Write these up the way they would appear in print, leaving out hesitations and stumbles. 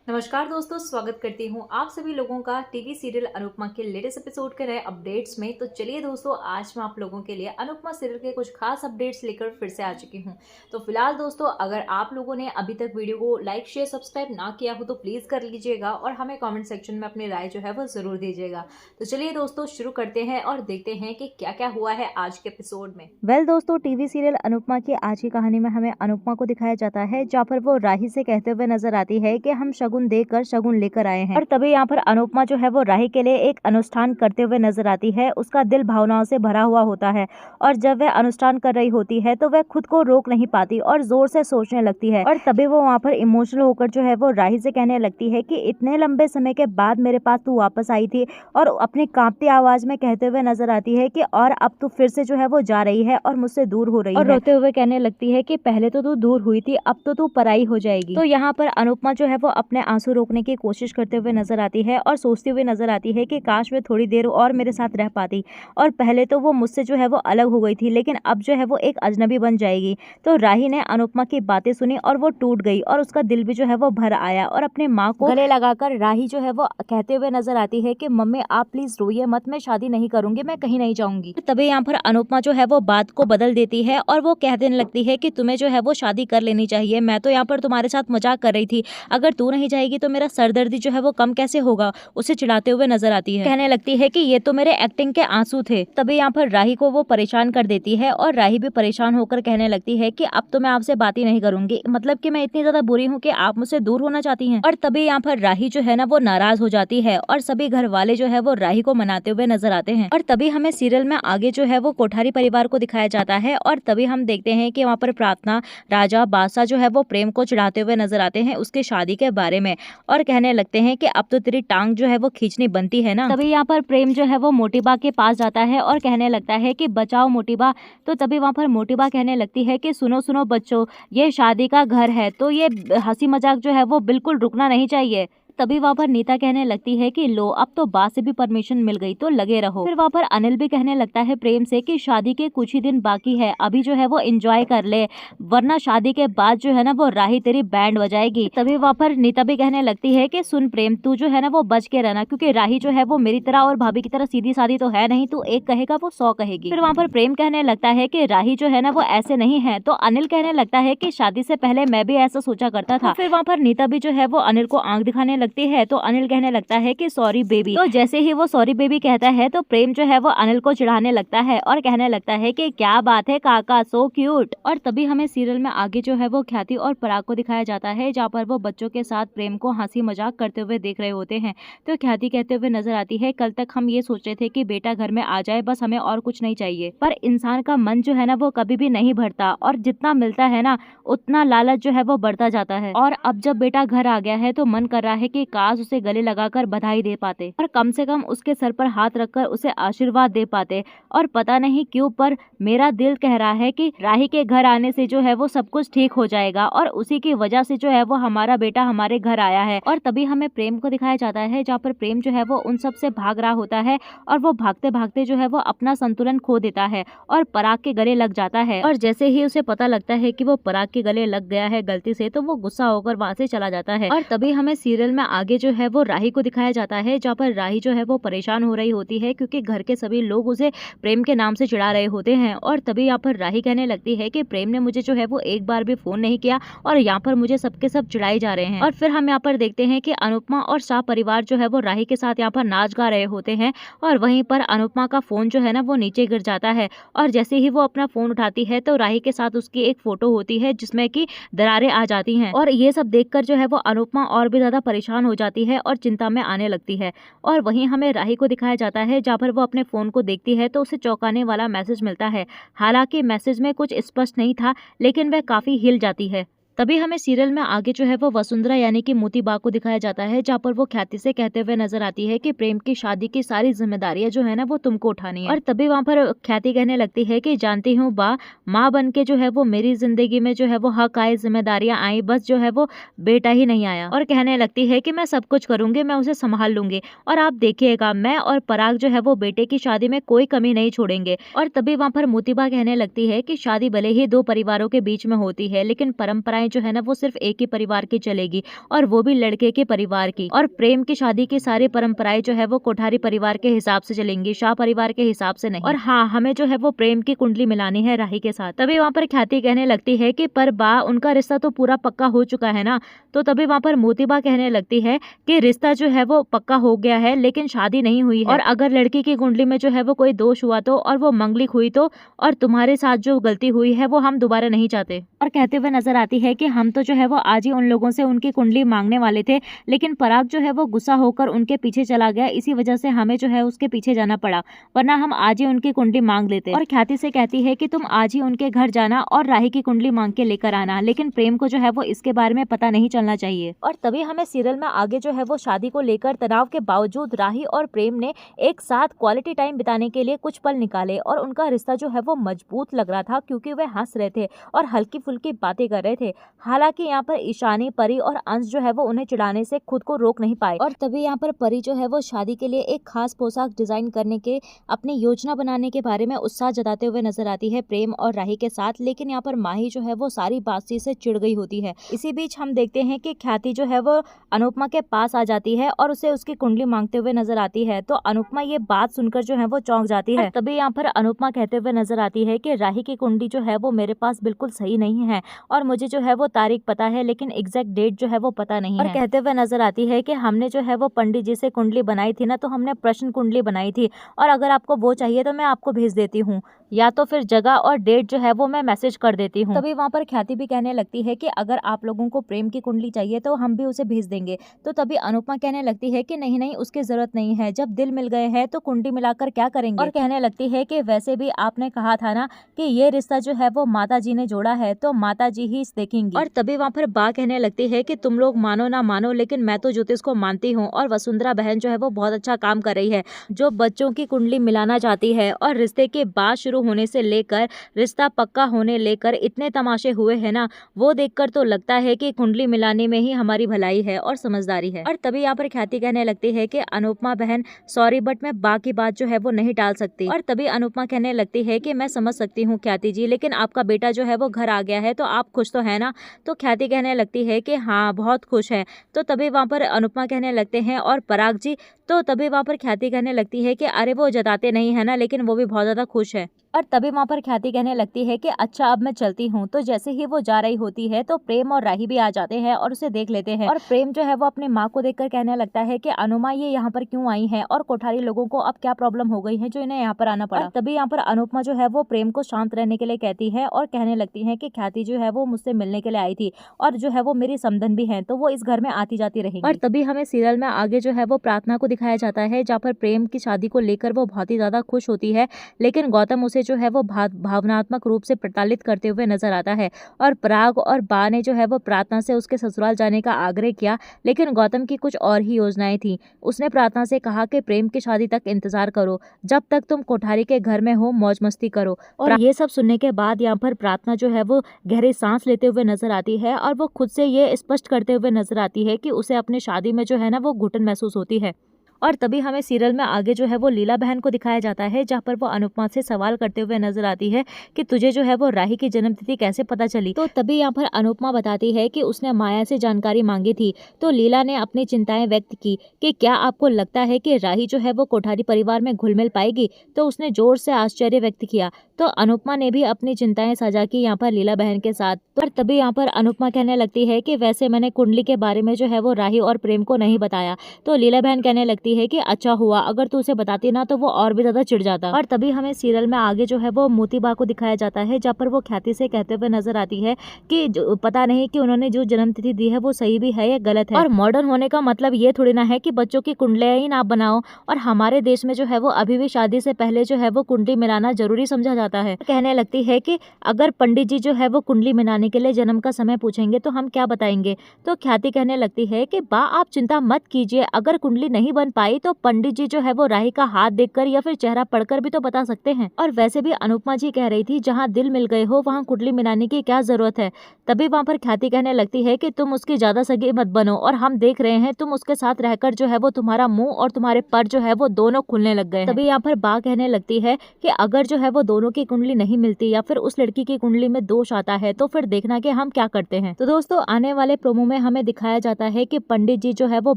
नमस्कार दोस्तों, स्वागत करती हूँ आप सभी लोगों का टीवी सीरियल अनुपमा के लेटेस्ट एपिसोड के नए अपडेट्स में। तो चलिए दोस्तों, आज मैं आप लोगों के लिए अनुपमा सीरियल के कुछ खास अपडेट्स लेकर फिर से आ चुकी हूँ। तो फिलहाल दोस्तों, अगर आप लोगों ने अभी तक वीडियो को लाइक शेयर सब्सक्राइब ना किया हो तो प्लीज़ कर लीजिएगा और हमें कॉमेंट सेक्शन में अपनी राय जो है वो ज़रूर दीजिएगा। तो चलिए दोस्तों, शुरू करते हैं और देखते हैं कि क्या क्या हुआ है आज के एपिसोड में। दोस्तों, टीवी सीरियल अनुपमा की आज की कहानी में हमें अनुपमा को दिखाया जाता है, जहाँ पर वो राही से कहते हुए नजर आती है कि हम शगुन देकर शगुन लेकर आए हैं। और तभी यहाँ पर अनुपमा जो है वो राही के लिए एक अनुष्ठान करते हुए नजर आती है। उसका दिल भावनाओं से भरा हुआ होता है और जब वह अनुष्ठान कर रही होती है तो वह खुद को रोक नहीं पाती और जोर से सोचने लगती है। और तभी वो वहाँ पर इमोशनल होकर जो है वो राही से कहने लगती है कि इतने लंबे समय के बाद मेरे पास तू वापस आई थी, और अपनी कांपती आवाज में कहते हुए नजर आती है कि और अब तू फिर से जो है वो जा रही है और मुझसे दूर हो रही है। और रोते हुए कहने लगती है कि पहले तो तू दूर हुई थी, अब तो तू पराई हो जाएगी। तो यहाँ पर अनुपमा जो है वो अपने आंसू रोकने की कोशिश करते हुए नजर आती है और सोचती हुई नजर आती है कि काश वे थोड़ी देर और मेरे साथ रह पाती। और पहले तो वो मुझसे जो है वो अलग हो गई थी, लेकिन अब जो है वो एक अजनबी बन जाएगी। तो राही ने अनुपमा की बातें सुनी और वो टूट गई और उसका दिल भी जो है वो भर आया और अपने माँ को गले लगाकर राही जो है वो कहते हुए नजर आती है कि मम्मी आप प्लीज रोइए मत, मैं शादी नहीं करूंगी, मैं कहीं नहीं जाऊंगी। तभी यहाँ पर अनुपमा जो है वो बात को बदल देती है और वो कह देने लगती है कि तुम्हें जो है वो शादी कर लेनी चाहिए। मैं तो यहाँ पर तुम्हारे साथ मजाक कर रही थी, अगर तू नहीं जाएगी तो मेरा सरदर्दी जो है वो कम कैसे होगा। उसे चिढ़ाते हुए नजर आती है, कहने लगती है कि ये तो मेरे एक्टिंग के आंसू थे। तभी यहाँ पर राही को वो परेशान कर देती है और राही भी परेशान होकर कहने लगती है कि अब तो मैं आपसे बात ही नहीं करूंगी, मतलब कि मैं इतनी ज्यादा बुरी हूँ कि आप मुझसे दूर होना चाहती हैं। और तभी यहाँ पर राही जो है ना वो नाराज हो जाती है और सभी घर वाले जो है वो राही को मनाते हुए नजर आते हैं। और तभी हमें सीरियल में आगे जो है वो कोठारी परिवार को दिखाया जाता है और तभी हम देखते हैं कि वहाँ पर प्रार्थना, राजा, बादशाह जो है वो प्रेम को चिढ़ाते हुए नजर आते हैं उसकी शादी के बारे में और कहने लगते हैं कि अब तो तेरी टांग जो है वो खींचनी बनती है ना। तभी यहाँ पर प्रेम जो है वो मोटीबा के पास जाता है और कहने लगता है कि बचाओ मोटीबा। तो तभी वहाँ पर मोटीबा कहने लगती है कि सुनो सुनो बच्चों, ये शादी का घर है तो ये हंसी मजाक जो है वो बिल्कुल रुकना नहीं चाहिए। तभी वहाँ पर नीता कहने लगती है कि लो अब तो बा से भी परमिशन मिल गई तो लगे रहो। फिर वहाँ पर अनिल भी कहने लगता है प्रेम से कि शादी के कुछ ही दिन बाकी है, अभी जो है वो एंजॉय कर ले, वरना शादी के बाद जो है ना वो राही तेरी बैंड बजाएगी। तभी वहाँ पर नीता भी कहने लगती है कि सुन प्रेम, तू जो है ना वो बच के रहना, क्योंकि राही जो है वो मेरी तरह और भाभी की तरह सीधी सादी तो है नहीं, तू एक कहेगा वो 100 कहेगी। फिर वहाँ पर प्रेम कहने लगता है कि राही जो है ना वो ऐसे नहीं है। तो अनिल कहने लगता है कि शादी से पहले मैं भी ऐसा सोचा करता था। फिर वहाँ पर नीता भी जो है वो अनिल को आंख दिखाने लगती है तो अनिल कहने लगता है कि सॉरी बेबी। तो जैसे ही वो सॉरी बेबी कहता है तो प्रेम जो है वो अनिल को चिढ़ाने लगता है और कहने लगता है कि क्या बात है काका, सो क्यूट। और तभी हमें सीरियल में आगे जो है वो ख्याति और पराग को दिखाया जाता है, जहाँ पर वो बच्चों के साथ प्रेम को हंसी मजाक करते हुए देख रहे होते हैं। तो ख्याति कहते हुए नजर आती है, कल तक हम ये सोच रहे थे कि बेटा घर में आ जाए, बस हमें और कुछ नहीं चाहिए। पर इंसान का मन जो है ना वो कभी भी नहीं भरता और जितना मिलता है ना उतना लालच जो है वो बढ़ता जाता है। और अब जब बेटा घर आ गया है तो मन कर रहा है कि काश उसे गले लगाकर बधाई दे पाते और कम से कम उसके सर पर हाथ रखकर उसे आशीर्वाद दे पाते। और पता नहीं क्यों पर मेरा दिल कह रहा है कि राही के घर आने से जो है वो सब कुछ ठीक हो जाएगा और उसी की वजह से जो है वो हमारा बेटा हमारे घर आया है। और तभी हमें प्रेम को दिखाया जाता है, जहाँ पर प्रेम जो है वो उन सब से भाग रहा होता है और वो भागते भागते जो है वो अपना संतुलन खो देता है और पराग के गले लग जाता है। और जैसे ही उसे पता लगता है कि वो पराग के गले लग गया है गलती से, तो वो गुस्सा होकर वहां से चला जाता है। और तभी हमें सीरियल में आगे जो है वो राही को दिखाया जाता है, जहाँ पर राही जो है वो परेशान हो रही होती है क्योंकि घर के सभी लोग उसे प्रेम के नाम से चिढ़ा रहे होते हैं। और तभी यहाँ पर राही कहने लगती है कि प्रेम ने मुझे जो है वो एक बार भी फोन नहीं किया और यहाँ पर मुझे सबके सब चिढ़ाई जा रहे हैं। और फिर हम यहाँ पर देखते हैं कि अनुपमा और शाह परिवार जो है वो राही के साथ यहाँ पर नाच गा रहे होते हैं और वहीं पर अनुपमा का फोन जो है ना वो नीचे गिर जाता है। और जैसे ही वो अपना फोन उठाती है तो राही के साथ उसकी एक फोटो होती है जिसमें कि दरारें आ जाती हैं। और ये सब देखकर जो है वो अनुपमा और भी ज्यादा परेशान हो जाती है और चिंता में आने लगती है। और वहीं हमें राही को दिखाया जाता है, जहाँ पर वो अपने फोन को देखती है तो उसे चौंकाने वाला मैसेज मिलता है। हालांकि मैसेज में कुछ स्पष्ट नहीं था, लेकिन वह काफी हिल जाती है। तभी हमें सीरियल में आगे जो है वो वसुंधरा यानी कि मोती बा को दिखाया जाता है, जहाँ पर वो ख्याति से कहते हुए नजर आती है कि प्रेम की शादी की सारी जिम्मेदारियां जो है ना वो तुमको उठानी है। और तभी वहाँ पर ख्याति कहने लगती है कि जानती हूँ बा, माँ बन के जो है वो मेरी जिंदगी में जो है वो हक आए, जिम्मेदारियां आई, बस जो है वो बेटा ही नहीं आया। और कहने लगती है कि मैं सब कुछ करूंगी, मैं उसे संभाल लूंगी और आप देखिएगा मैं और पराग जो है वो बेटे की शादी में कोई कमी नहीं छोड़ेंगे। और तभी वहाँ पर मोतीबा कहने लगती है कि शादी भले ही दो परिवारों के बीच में होती है, लेकिन परंपराएं परंपराएं जो है ना वो सिर्फ एक ही परिवार की चलेगी, और वो भी लड़के के परिवार की। और प्रेम की शादी की सारी परंपराएं जो है वो कोठारी परिवार के हिसाब से चलेंगी, शाह परिवार के हिसाब से नहीं। और हाँ, हमें जो है वो प्रेम की कुंडली मिलानी है राही के साथ। तभी वहाँ पर ख्याति कहने लगती है कि पर बा, उनका रिश्ता तो पूरा पक्का हो चुका है ना। तो तभी वहाँ पर मोतीबा कहने लगती है कि रिश्ता जो है वो पक्का हो गया है, लेकिन शादी नहीं हुई है। और अगर लड़की की कुंडली में जो है वो कोई दोष हुआ तो, और वो मंगलिक हुई तो, और तुम्हारे साथ जो गलती हुई है वो हम दोबारा नहीं चाहते। और कहते हुए नजर आती है कि हम तो जो है वो आज ही उन लोगों से उनकी कुंडली मांगने वाले थे, लेकिन पराग जो है वो गुस्सा होकर उनके पीछे चला गया, इसी वजह से हमें जो है उसके पीछे जाना पड़ा, वरना हम आज ही उनकी कुंडली मांग लेते। और ख्याति से कहती है कि तुम आज ही उनके घर जाना और राही की कुंडली मांग के लेकर आना, लेकिन प्रेम को जो है वो इसके बारे में पता नहीं चलना चाहिए। और तभी हमें सीरियल में आगे जो है वो शादी को लेकर तनाव के बावजूद राही और प्रेम ने एक साथ क्वालिटी टाइम बिताने के लिए कुछ पल निकाले, और उनका रिश्ता जो है वो मजबूत लग रहा था, क्योंकि वे हंस रहे थे और हल्की फुल्की बातें कर रहे थे। हालांकि यहाँ पर ईशानी, परी और अंश जो है वो उन्हें चिढ़ाने से खुद को रोक नहीं पाए। और तभी यहाँ पर परी जो है वो शादी के लिए एक खास पोशाक डिजाइन करने के, अपनी योजना बनाने के बारे में उत्साह जताते हुए नजर आती है प्रेम और राही के साथ। लेकिन यहाँ पर माही जो है वो सारी बातचीत से चिढ़ गई होती है। इसी बीच हम देखते हैं कि ख्याति जो है वो अनुपमा के पास आ जाती है और उसे उसकी कुंडली मांगते हुए नजर आती है। तो अनुपमा ये बात सुनकर जो है वो चौंक जाती है। तभी यहाँ पर अनुपमा कहते हुए नजर आती है कि राही की कुंडली जो है वो मेरे पास बिल्कुल सही नहीं है, और मुझे जो है वो तारीख पता है, लेकिन एग्जैक्ट डेट जो है वो पता नहीं है। और कहते हुए नजर आती है कि हमने जो है वो पंडित जी से कुंडली बनाई थी ना, तो हमने प्रश्न कुंडली बनाई थी, और अगर आपको वो चाहिए तो मैं आपको भेज देती हूँ, या तो फिर जगह और डेट जो है वो मैं मैसेज कर देती हूँ। तभी वहाँ पर ख्याति भी कहने लगती है कि अगर आप लोगों को प्रेम की कुंडली चाहिए तो हम भी उसे भेज देंगे। तो तभी अनुपमा कहने लगती है कि नहीं नहीं, उसकी जरूरत नहीं है, जब दिल मिल गए हैं तो कुंडली मिलाकर क्या करेंगे। और कहने लगती है कि वैसे भी आपने कहा था ना कि ये रिश्ता जो है वो माता जी ने जोड़ा है, तो माता जी ही देखेंगी। और तभी वहाँ पर बा कहने लगती है कि तुम लोग मानो ना मानो, लेकिन मैं तो ज्योतिष को मानती हूँ, और वसुंधरा बहन जो है वो बहुत अच्छा काम कर रही है, जो बच्चों की कुंडली मिलाना चाहती है। और रिश्ते की बात शुरू होने से लेकर रिश्ता पक्का होने लेकर इतने तमाशे हुए हैं ना, वो देखकर तो लगता है कि कुंडली मिलाने में ही हमारी भलाई है और समझदारी है। और तभी यहाँ पर ख्याति कहने लगती है कि अनुपमा बहन सॉरी, बट मैं बा की बात जो है वो नहीं टाल सकती। और तभी अनुपमा कहने लगती है कि मैं समझ सकती हूँ ख्याति जी, लेकिन आपका बेटा जो है वो घर आ गया है, तो आप खुश तो है ना। तो ख्याति कहने लगती है कि हाँ, बहुत खुश है। तो तभी वहाँ पर अनुपमा कहने लगते हैं और पराग जी, तो तभी वहाँ पर ख्याति कहने लगती है कि अरे वो जताते नहीं है ना, लेकिन वो भी बहुत ज्यादा खुश है। और तभी वहाँ पर ख्याति कहने लगती है कि अच्छा अब मैं चलती हूँ। तो जैसे ही वो जा रही होती है तो प्रेम और राही भी आ जाते हैं और उसे देख लेते हैं। और प्रेम जो है वो अपनी माँ को देखकर कहने लगता है कि अनुमा ये यहाँ पर क्यों आई है, और कोठारी लोगों को अब क्या प्रॉब्लम हो गई है जो इन्हें यहाँ पर आना पड़ा। तभी यहाँ पर अनुपमा जो है वो प्रेम को शांत रहने के लिए कहती है और कहने लगती है कि ख्याति जो है वो मुझसे मिलने के लिए आई थी, और जो है वो मेरी समधन भी है, तो वो इस घर में आती जाती रहेगी। और तभी हमें सीरियल में आगे जो है वो प्रार्थना को दिखाया जाता है, जहाँ पर प्रेम की शादी को लेकर वो बहुत ही ज्यादा खुश होती है, लेकिन गौतम उसे जो है वो भावनात्मक रूप से प्रताड़ित करते हुए नजर आता है। और पराग और बा ने जो है वो प्रार्थना से उसके ससुराल जाने का आग्रह किया, लेकिन गौतम की कुछ और ही योजनाएं थी। उसने प्रार्थना से कहा कि प्रेम की शादी तक इंतजार करो, जब तक तुम कोठारी के घर में हो मौज मस्ती करो। और ये सब सुनने के बाद यहाँ पर प्रार्थना जो है वो गहरी सांस लेते हुए नजर आती है, और वो खुद से ये स्पष्ट करते हुए नजर आती है कि उसे अपनी शादी में जो है ना वो घुटन महसूस होती है। और तभी हमें सीरियल में आगे जो है वो लीला बहन को दिखाया जाता है, जहाँ पर वो अनुपमा से सवाल करते हुए नजर आती है कि तुझे जो है वो राही की जन्मतिथि कैसे पता चली। तो तभी यहाँ पर अनुपमा बताती है कि उसने माया से जानकारी मांगी थी। तो लीला ने अपनी चिंताएं व्यक्त की कि क्या आपको लगता है कि राही जो है वो कोठारी परिवार में घुल मिल पाएगी। तो उसने जोर से आश्चर्य व्यक्त किया। तो अनुपमा ने भी अपनी चिंताएं साझा की यहाँ पर लीला बहन के साथ। पर तभी यहाँ पर अनुपमा कहने लगती है कि वैसे मैंने कुंडली के बारे में जो है वो राही और प्रेम को नहीं बताया। तो लीला बहन कहने लगती है कि अच्छा हुआ, अगर तू उसे बताती ना तो वो और भी ज्यादा चिढ़ जाता। और तभी हमें सीरियल में आगे जो है वो मोतीबा को दिखाया जाता है, जहाँ पर वो ख्याति से कहते हुए नजर आती है कि पता नहीं कि उन्होंने जो जन्मतिथि दी है वो सही भी है या गलत है। और मॉडर्न होने का मतलब ये थोड़ी ना है कि बच्चों की कुंडलियां ही ना बनाओ। और हमारे देश में जो है वो अभी भी शादी से पहले जो है वो कुंडली मिलाना जरूरी समझा जाता है। कहने लगती है कि अगर पंडित जी जो है वो कुंडली मिलाने के लिए जन्म का समय पूछेंगे तो हम क्या बताएंगे। तो ख्याति कहने लगती है कि बा आप चिंता मत कीजिए, अगर कुंडली नहीं बन पाई तो पंडित जी जो है वो राही का हाथ देखकर या फिर चेहरा पढ़कर भी तो बता सकते हैं। और वैसे भी अनुपमा जी कह रही थी जहाँ दिल मिल गए हो वहाँ कुंडली मिलाने की क्या जरूरत है। तभी वहाँ पर ख्याति कहने लगती है कि तुम उसकी ज्यादा सगी मत बनो और हम देख रहे हैं तुम उसके साथ रहकर जो है वो तुम्हारा मुंह और तुम्हारे पर जो है वो दोनों खुलने लग गए हैं। तभी यहाँ पर बा कहने लगती है कि अगर जो है वो दोनों की कुंडली नहीं मिलती या फिर उस लड़की की कुंडली में दोष आता है तो फिर देखना कि हम क्या करते हैं। तो दोस्तों आने वाले प्रोमो में हमें दिखाया जाता है कि पंडित जी जो है वो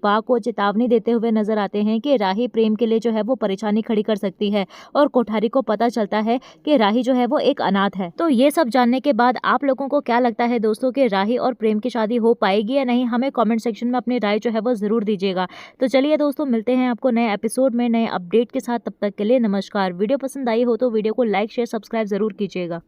बा को चेतावनी देते हुए नजर आते हैं कि राही प्रेम के लिए जो है वो परेशानी खड़ी कर सकती है और कोठारी को पता चलता है कि राही जो है वो एक अनाथ है। तो ये सब जानने के बाद आप लोगों को क्या लगता है दोस्तों कि राही और प्रेम की शादी हो पाएगी या नहीं, हमें कमेंट सेक्शन में अपनी राय जो है वो जरूर दीजिएगा। तो चलिए दोस्तों मिलते हैं आपको नए एपिसोड में नए अपडेट के साथ, तब तक के लिए नमस्कार। वीडियो पसंद आई हो तो वीडियो को लाइक शेयर सब्सक्राइब जरूर कीजिएगा।